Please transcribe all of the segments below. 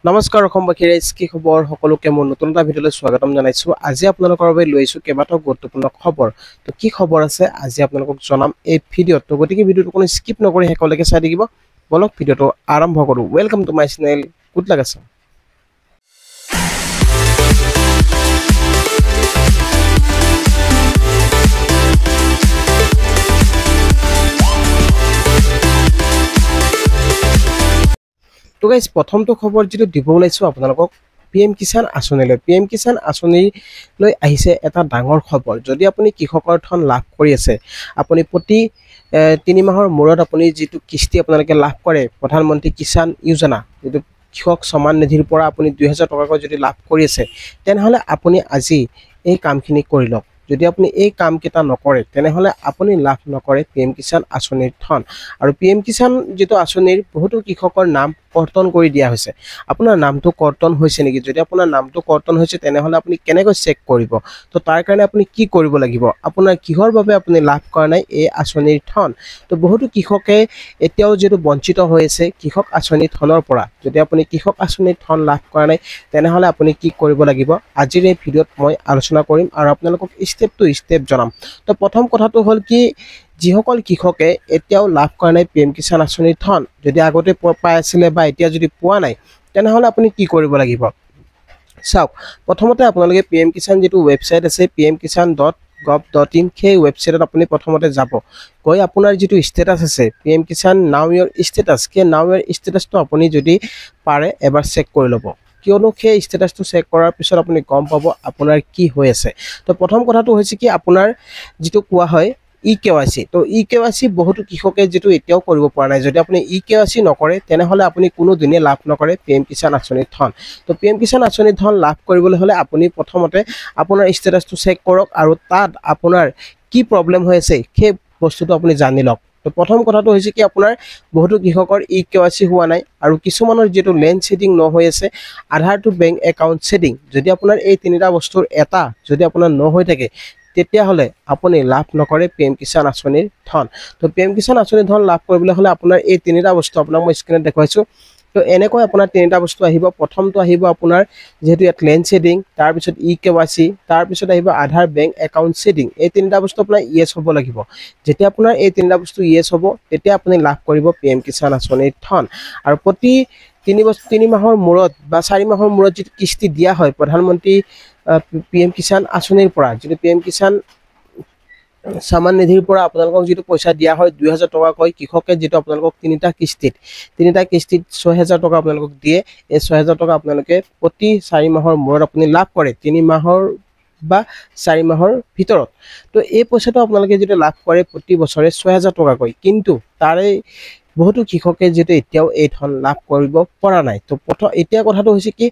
নমস্কাৰ অসমবাসী ৰাইজ কি খবৰ সকলোকে মোৰ নতুন এটা ভিডিঅ'লৈ স্বাগতম জনাইছো আজি আপোনালোকৰ বাবে লৈ আহিছো কেইবাটাও গুৰুত্বপূৰ্ণ খবৰ তো কি খবৰ আছে আজি আপোনালোকক জনাম এই ভিডিঅ'ত তো গতিকে ভিডিঅ'টো কোনো স্কিপ নকৰি শেষলৈকে চাই থাকিব বলক ভিডিঅ'টো আৰম্ভ কৰো welcome to my channel good luck আছে তো গাইজ প্ৰথমটো খবৰ যেটো দিব ওলাইছো আপোনালোকক পিএম কিষাণ আঁচনিলৈ পিএম কিষাণ আঁচনিলৈ আহিছে এটা ডাঙৰ খবৰ যদি আপুনি কৃষকৰ ধন লাভ কৰি আছে আপুনি প্ৰতি 3 মাহৰ মূৰত আপুনি যেটো কিস্তি আপোনালোকে লাভ কৰে প্ৰধানমন্ত্ৰী কিষাণ যোজনা যেটো কৃষক সমান নিধিৰ পৰা আপুনি 2000 টকাকৈ যদি লাভ কৰি আছে তেনেহলে আপুনি আজি এই কামখিনি কৰি লওক যদি আপুনি এই কাম কেটা নকৰে তেনেহলে আপুনি লাভ নকৰে পিএম কিষাণ আঁচনিৰ ধন আৰু পিএম কিষাণ যেটো আঁচনিৰ বহুতো কৃষকৰ নাম কৰ্তন কৰি দিয়া হৈছে আপোনাৰ নামটো কৰ্তন হৈছে নেকি যদি আপোনাৰ নামটো কৰ্তন হৈছে তেনেহলে আপুনি কেনেকৈ চেক কৰিব তো তাৰ কাৰণে আপুনি কি কৰিব লাগিব আপোনাৰ কিহৰ বাবে আপুনি লাভ কৰা নাই এই আঁচনিৰ ধন তো বহুতো কৃষকে এতিয়াও যেটো বঞ্চিত হৈ আছে কৃষক আঁচনিৰ ধনৰ পৰা যদি আপুনি কৃষক আঁচনিৰ ধন লাভ কৰা নাই তেনেহলে আপুনি কি কৰিব লাগিব আজিৰ এই ভিডিঅ'ত মই আলোচনা কৰিম আৰু আপোনালোকক স্টেপ টু স্টেপ জনাম তো প্ৰথম কথাটো হল কি যিসকল কৃষকে এতিয়াও লাভ কৰা নাই পিএম কিষাণ আঁচনিৰ ধন যদি আগতে পাই আছিল বা এতিয়া যদি পোৱা নাই তেনেহলে আপুনি কি কৰিব লাগিব চাওক প্ৰথমতে আপোনালোকে পিএম কিষাণ যেটো ওয়েবসাইট আছে pmkishan.gov.in সেই ওয়েবসাইটত আপুনি প্ৰথমতে যাব গৈ আপোনাৰ যেটো ষ্টেটাস আছে পিএম কিষাণ নাও ইয়ৰ ষ্টেটাস কে নাও ইয়ৰ ষ্টেটাসটো আপুনি যদি পাৰে এবাৰ চেক কৰি লব কিয়নো সেই ষ্টেটাসটো চেক কৰাৰ পিছত আপুনি গম পাব আপোনাৰ কি হৈ আছে তো প্ৰথম কথাটো হৈছে কি আপোনাৰ যেটো কোৱা হয় EKYC তো EKYC বহুতো কৃষকে যেটো এতিয়াও কৰিব পৰা নাই যদি আপুনি EKYC নকৰে তেনেহলে আপুনি কোনো দিনে লাভ নকৰে পিএম কিষাণ আঁচনিৰ ধন তো পিএম কিষাণ আঁচনিৰ ধন লাভ কৰিবলৈ হলে আপুনি প্ৰথমতে আপোনাৰ ষ্টেটাসটো চেক কৰক আৰু তাত আপোনাৰ কি প্ৰবলেম হৈ আছে সেই বস্তুটো আপুনি জানি লওক তো প্ৰথম কথাটো হৈছে কি আপোনাৰ বহুতো কৃষকৰ EKYC হোৱা নাই আৰু কিছুমানৰ যেটো লেন্ড সেটিং ন হৈ আছে আধাৰ টু বেংক একাউন্ট সেটিং যদি আপোনাৰ এই তিনিটা বস্তুৰ এটা যদি আপোনাৰ ন হৈ থাকে তেতিয়া হলে আপুনি লাভ নকৰে পিএম কিষাণ আঁচনিৰ ধন তো পিএম কিষাণ আঁচনিৰ ধন লাভ কৰিবলৈ হলে আপোনাৰ এই তিনিটা বস্তু আপোনাক মই স্ক্ৰিনত দেখাইছো তো এনেকৈ আপোনাৰ তিনিটা বস্তু আহিব প্ৰথমটো আহিব আপোনাৰ যেহেতু ইয়াত লেন্ড সেটিং তাৰ পিছত EKYC তাৰ পিছত আহিব আধাৰ বেংক একাউন্ট সেটিং এই তিনিটা বস্তু আপোনাৰ ইয়েস হ'ব লাগিব যেতিয়া আপোনাৰ এই তিনিটা বস্তু ইয়েস হ'ব তেতিয়া আপুনি লাভ কৰিব পিএম কিষাণ আঁচনিৰ ধন আৰু প্ৰতি 3 মাহৰ মূৰত বা 4 মাহৰ মূৰত যেটো কিস্তি দিয়া হয় প্ৰধানমন্ত্ৰী পিএম কিষাণ আঁচনিৰ পৰা যেটো পিএম কিষাণ সমান নিধিৰ পৰা আপোনালোকক যেটো পইচা দিয়া হয় 2000 টকাকৈ কৃষকে যেটো আপোনালোকক তিনিটা কিস্তিত 6000 টকা আপোনালোকক দিয়ে এই 6000 টকা আপোনালোকে প্ৰতি 4 মাহৰ মূৰত আপুনি লাভ কৰে 3 মাহৰ বা 4 মাহৰ ভিতৰত তো এই পইচাটো আপোনালোকে যেটো লাভ কৰে প্ৰতি বছৰে 6000 টকাকৈ কিন্তু তাৰে বহুতো কৃষকে যেটো এতিয়াও এই ধন লাভ কৰিব পৰা নাই তো প্ৰথম এতিয়া কথাটো হৈছে কি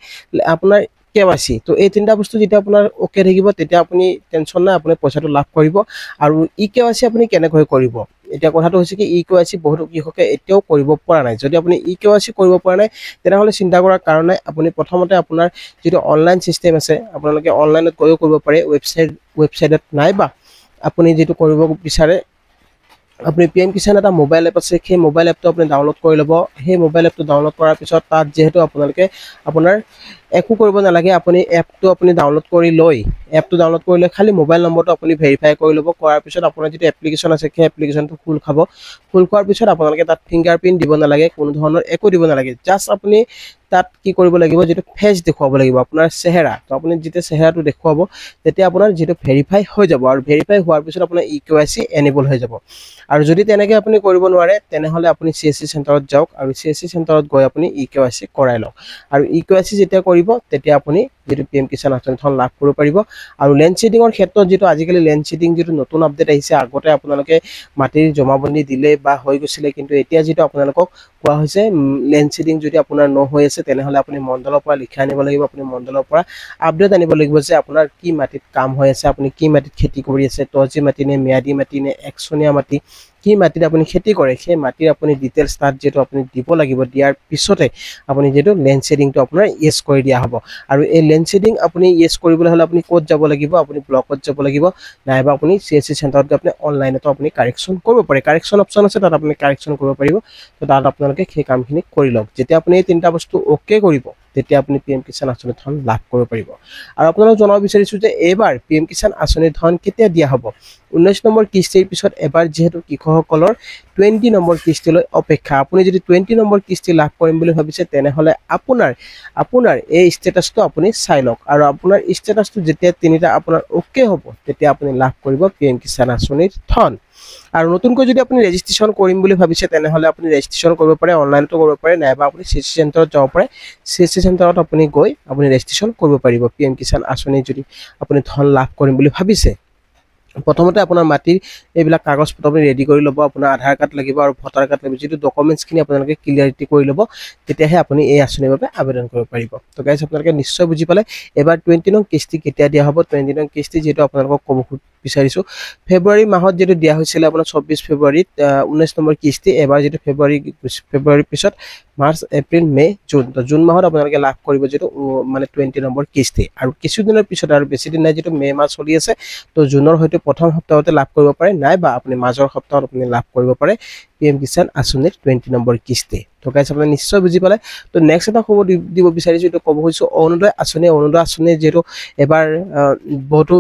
আপোনাৰ KYC তো এই তিনিটা বস্তু যেতিয়া আপোনাৰ ওকে থাকিব তেতিয়া আপুনি টেনচন নাই আপুনি পইচাটো লাভ কৰিব আৰু EKYC আপুনি কেনেকৈ কৰিব এতিয়া কথাটো হৈছে কি EKYC বহুতো কৃষকে এতিয়াও কৰিব পৰা নাই যদি আপুনি EKYC কৰিব পৰা নাই তেনেহলে চিন্তা কৰাৰ কাৰণ নাই আপুনি প্ৰথমতে আপোনাৰ যেটো অনলাইন সিস্টেম আছে আপোনালোকে অনলাইনত গৈ কৰিব পাৰে ওয়েবসাইটত নাইবা আপুনি যেটো কৰিব বিচাৰে আপুনি পিএম কিষাণ এটা মোবাইল এপ আছে সেই মোবাইল এপটো আপুনি ডাউনলোড কৰি লব সেই মোবাইল এপটো ডাউনলোড কৰাৰ পিছত তাত যেহেতু আপোনালোকে আপোনাৰ একো কৰিব নালাগে আপুনি এপটো আপুনি ডাউনলোড কৰি লৈ এপটো ডাউনলোড কৰিলে খালি মোবাইল নম্বৰটো আপুনি ভেৰিফাই কৰি লব কৰাৰ পিছত আপোনাৰ যেটো এপ্লিকেশন আছে সেই এপ্লিকেশনটো খুল খাব খুল খোৱাৰ পিছত আপোনালোকে তাত ফিংগাৰপ্ৰিন্ট দিব নালাগে কোনো ধৰণৰ একো দিব নালাগে জাস্ট আপুনি তাত কি কৰিব লাগিব যেটো ফেস দেখুৱাব লাগিব আপোনাৰ চেহেৰা তো আপুনি যেতে চেহেৰাটো দেখুৱাব তেতিয়া আপোনাৰ যেটো ভেৰিফাই হৈ যাব আৰু ভেৰিফাই হোৱাৰ পিছত আপোনাৰ EKYC এনেবল হৈ যাব আৰু যদি তেনেকৈ আপুনি কৰিব নোৱাৰে তেনেহলে আপুনি CSC চেণ্টাৰত যাওক আৰু CSC চেণ্টাৰত গৈ আপুনি EKYC কৰাই লওক আৰু EKYC যেতিয়া কৰিব তেতিয়া আপুনি যেটো পিএম কিষাণ আঁচনিৰ ধন লাভ কৰিব পাৰিব আৰু লেন্ড সেটিংৰ ক্ষেত্ৰত যেটো আজিকালি লেন্ড সেটিং যেটো নতুন আপডেট আহিছে আগতে আপোনালোকে মাটিৰ জমাবন্দী দিলে বা হৈ গৈছিল কিন্তু এতিয়া যেটো আপোনালোকক কোৱা হৈছে লেন্ড সেটিং যদি আপোনাৰ ন হৈ আছে তেনেহলে আপুনি মণ্ডলৰ পৰা লিখা আনিব লাগিব আপুনি মণ্ডলৰ পৰা আপডেট আনিব লাগিব যে আপোনাৰ কি মাটিত কাম হৈ আছে আপুনি কি মাটিত খেতি কৰি আছে তজি মাটি নে মিয়াদি মাটি নে একচনীয়া মাটি কি মাটিত আপুনি খেতি কৰে সেই মাটিৰ আপুনি ডিটেইলছ তাত যেটো আপুনি দিব লাগিব দিয়াৰ পিছতে আপুনি যেটো লেন্ড সেটিংটো আপোনাৰ ইয়েস কৰি দিয়া হ'ব আৰু এই লেন্ড সেটিং আপুনি ইয়েস কৰিবলৈ হলে আপুনি কোড যাব লাগিব আপুনি ব্লকত যাব লাগিব নাইবা আপুনি CSC চেণ্টাৰত গৈ আপুনি অনলাইনতো আপুনি কাৰেকচন কৰিব পাৰে কাৰেকচন অপচন আছে তাত আপুনি কাৰেকচন কৰিব পাৰিব তো তাত আপোনালোকে সেই কামখিনি কৰি লওক যেতিয়া আপুনি এই তিনিটা বস্তু ওকে কৰিব তেতিয়া আপুনি PM কিষাণ আঁচনিৰ ধন লাভ কৰিব পাৰিব আৰু আপোনালোকক জনাব বিচাৰিছোঁ যে এইবাৰ PM কিষাণ আঁচনিৰ ধন কেতিয়া দিয়া হ'ব 19 নম্বৰ কিস্তিৰ পিছত এবাৰ যেহেতু কৃষকসকলৰ 20 নম্বৰ কিস্তিলৈ অপেক্ষা আপুনি যদি 20 নম্বৰ কিস্তি লাভ কৰিম বুলি ভাবিছে তেনেহলে আপোনাৰ এই ষ্টেটাসটো আপুনি চাই লওক আৰু আপোনাৰ ষ্টেটাসটো যেতিয়া তিনিটা আপোনাৰ ওকে হ'ব তেতিয়া আপুনি লাভ কৰিব PM কিষাণ আঁচনিৰ ধন আৰু নতুনকৈ যদি আপুনি ৰেজিষ্ট্ৰেচন কৰিম বুলি ভাবিছে তেনেহলে আপুনি ৰেজিষ্ট্ৰেচন কৰিব পাৰে অনলাইনতো কৰিব পাৰে নাইবা আপুনি CSC চেণ্টাৰত যাব পাৰে CSC চেণ্টাৰত আপুনি গৈ আপুনি ৰেজিষ্ট্ৰেচন কৰিব পাৰিব PM কিষাণ আঁচনি যদি আপুনি ধন লাভ কৰিম বুলি ভাবিছে প্ৰথমতে আপোনাৰ মাটিৰ এইবিলাক কাগজ পত্ৰ আপুনি ৰেডি কৰি ল'ব আপোনাৰ আধাৰ কাৰ্ড লাগিব আৰু ভোটাৰ কাৰ্ড লাগিব যেটো ডকুমেন্টছখিনি আপোনালোকে ক্লিয়াৰিটি কৰি ল'ব তেতিয়াহে আপুনি এই আঁচনিৰ বাবে আবেদন কৰিব পাৰিব তো গাইস আপোনালোকে নিশ্চয় বুজি পালে এবাৰ 20 নং কিস্তি কেতিয়া দিয়া হ'ব 20 নং কিস্তি যেটো আপোনালোকক ক'ব বিচাৰিছো ফেব্ৰুৱাৰী মাহত যেটো দিয়া হৈছিল আপোনাৰ 24 ফেব্ৰুৱাৰীত 19 নম্বৰ কিস্তি এবাৰ যেটো ফেব্ৰুৱাৰীৰ পিছত মাৰ্চ এপ্ৰিল মে জুন মাহত আপোনালোকে লাভ কৰিব যেটো মানে 20 নম্বৰ কিস্তি আৰু কিছুদিনৰ পিছত আৰু বেছি দিন নাই যেটো মে মাহ চলি আছে তো জুনৰ হয়তো প্ৰথম সপ্তাহতে লাভ কৰিব পাৰে নাইবা আপুনি মাজৰ সপ্তাহত আপুনি লাভ কৰিব পাৰে PM কিষাণ আঁচনিৰ 20 নম্বৰ কিস্তি তো গাইস আপোনালোকে নিশ্চয় বুজি পালে তো নেক্সট এটা খবৰ দিব বিচাৰিছো এটো ক'ব হৈছো অৰুণোদয় আঁচনি যেটো এবাৰ বহুতো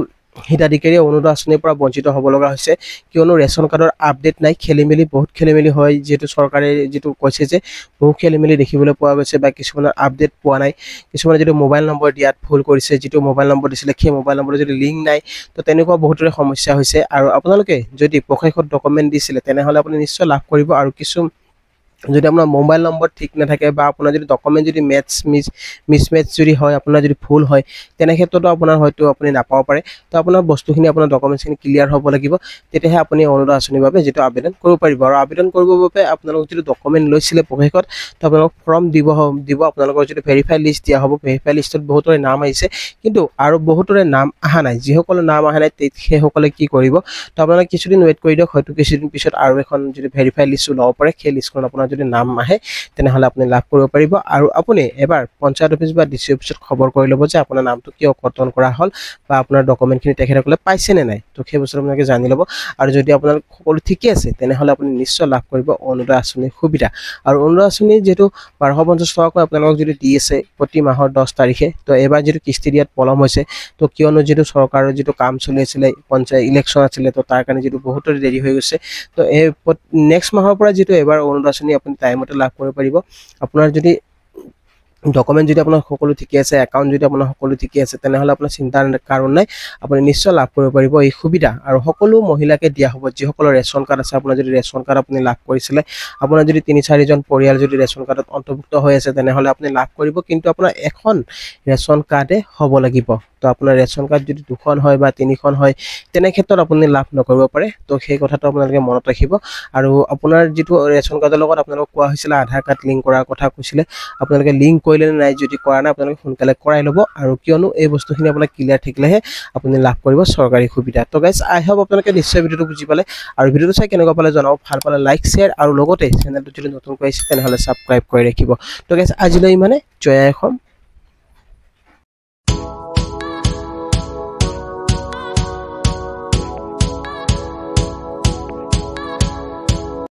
হিতাধিকাৰী অৰুণোদয় আঁচনিৰ পৰা বঞ্চিত হ'ব লগা হৈছে কিয়নো ৰেচন কাৰ্ডৰ আপডেট নাই খেলিমেলি বহুত খেলিমেলি হয় যেটো চৰকাৰে যেটো কৈছে যে বহু খেলিমেলি দেখিবলৈ পোৱা গৈছে বা কিছুমানৰ আপডেট পোৱা নাই কিছুমানে যেটো মোবাইল নম্বৰ দিয়াত ভুল কৰিছে যেটো মোবাইল নম্বৰ দিছিলে সেই মোবাইল নম্বৰৰ যদি লিংক নাই তো তেনেকুৱা বহুতৰে সমস্যা হৈছে আৰু আপোনালোকে যদি প্ৰকাশিত ডকুমেন্ট দিছিলে তেনেহলে আপুনি নিশ্চয় লাভ কৰিব আৰু কিছু যদি আপোনাৰ মোবাইল নম্বৰ ঠিক নাথাকে বা আপোনাৰ যদি ডকুমেন্ট যদি মিছমেচ যদি হয় আপোনাৰ যদি ভুল হয় তেনে ক্ষেত্ৰতো আপোনাৰ হয়তো আপুনি নাপাব পাৰে তো আপোনাৰ বস্তুখিনি আপোনাৰ ডকুমেন্টছখিনি ক্লিয়াৰ হ'ব লাগিব তেতিয়াহে আপুনি অৰুণোদয় আঁচনিৰ বাবে যেটো আবেদন কৰিব পাৰিব আৰু আবেদন কৰিবৰ বাবে আপোনালোক যদি ডকুমেন্ট লৈছিলে প্ৰকাশিত তো আপোনালোক ফৰ্ম দিব আপোনালোকৰ যদি ভেৰিফাই লিষ্ট দিয়া হ'ব ভেৰিফাই লিষ্টত বহুতৰে নাম আহিছে কিন্তু আৰু বহুতৰে নাম আহা নাই যিসকলৰ নাম আহা নাই সেইসকলে কি কৰিব তো আপোনালোকে কিছুদিন ওয়েট কৰি দিয়ক হয়তো কিছুদিন পিছত আৰু এখন যদি ভেৰিফাই লিষ্ট ল'ব পাৰে সেই লিষ্টখন আপোনাৰ যদি নাম আহে তেনেহলে আপুনি লাভ কৰিব পাৰিব আৰু আপুনি এবাৰ পঞ্চায়ত অফিচ বা ডিসি অফিচত খবৰ কৰি ল'ব যে আপোনাৰ নামটো কিয় কৰ্তন কৰা হ'ল বা আপোনাৰ ডকুমেন্টখিনি তেখেতসকলে পাইছে নে নাই তো সেই বস্তু আপোনালোকে জানি ল'ব আৰু যদি আপোনাৰ সকলো ঠিকে আছে তেনেহলে আপুনি নিশ্চয় লাভ কৰিব অৰুণোদয় আঁচনিৰ সুবিধা আৰু অৰুণোদয় আঁচনি যেটো 1250 টকাকৈ আপোনালোকক যদি দি আছে প্ৰতি মাহৰ 10 তাৰিখে তো এবাৰ যেটো কিস্তি দিয়াত পলম হৈছে তো কিয়নো যেটো চৰকাৰৰ যেটো কাম চলি আছিল পঞ্চায়ত ইলেকশন আছিল তো তাৰ কাৰণে যেটো বহুতৰে দেৰি হৈ গৈছে তো এই নেক্সট মাহৰ পৰা যেটো এবাৰ অৰুণোদয় আঁচনি আপুনি টাইমতে লাভ কৰিব পাৰিব আপোনাৰ যদি ডকুমেন্ট যদি আপোনাৰ সকলো ঠিকে আছে একাউন্ট যদি আপোনাৰ সকলো ঠিকে আছে তেনেহলে আপোনাৰ চিন্তাৰ কাৰণ নাই আপুনি নিশ্চয় লাভ কৰিব পাৰিব এই সুবিধা আৰু সকলো মহিলাকে দিয়া হ'ব যিসকলৰ ৰেচন কাৰ্ড আছে আপোনাৰ যদি ৰেচন কাৰ্ড আপুনি লাভ কৰিছিলে আপোনাৰ যদি 3-4 জন পৰিয়াল যদি ৰেচন কাৰ্ডত অন্তৰ্ভুক্ত হৈ আছে তেনেহলে আপুনি লাভ কৰিব কিন্তু আপোনাৰ এখন ৰেচন কাৰ্ডে হ'ব লাগিব তো আপোনাৰ ৰেচন কাৰ্ড যদি দুখন হয় বা তিনিখন হয় তেনে ক্ষেত্ৰত আপুনি লাভ নকৰিব পাৰে তো সেই কথাটো আপোনালোকে মনত ৰাখিব আৰু আপোনাৰ যেটো ৰেচন কাৰ্ডৰ লগত আপোনালোকক কোৱা হৈছিল আধাৰ কাৰ্ড লিংক কৰাৰ কথা কৈছিলে আপোনালোকে লিংক কৰিলে নাই যদি কৰা নাই আপোনালোকে সোনকালে কৰাই ল'ব আৰু কিয়নো এই বস্তুখিনি আপোনাক ক্লিয়াৰ থাকিলেহে আপুনি লাভ কৰিব চৰকাৰী সুবিধা তো গাইস আই হোপ আপোনালোকে নিশ্চয় ভিডিওটো বুজি পালে আৰু ভিডিওটো চাই কেনেকুৱা পালে জনাব ভাল পালে লাইক শেয়াৰ আৰু লগতে চেনেলটো যদি নতুনকৈ আহিছে তেনেহলে সাবস্ক্ৰাইব কৰি ৰাখিব তো গাইস আজিলৈ ইমানে জয় আই অসম